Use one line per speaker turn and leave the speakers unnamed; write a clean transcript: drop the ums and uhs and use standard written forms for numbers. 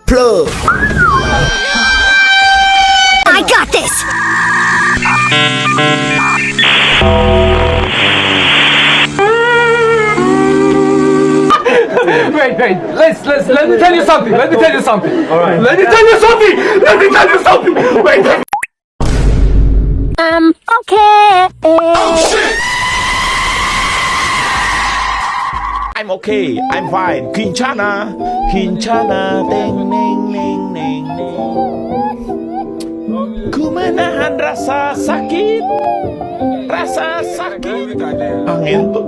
plug.
I got this!
Wait. Let me tell you something. All right. Let me tell you something. Wait.
Okay.
I'm okay. I'm fine. Kinshana, ding, ding, ding, ding. Ku menahan rasa sakit. Angin tuh.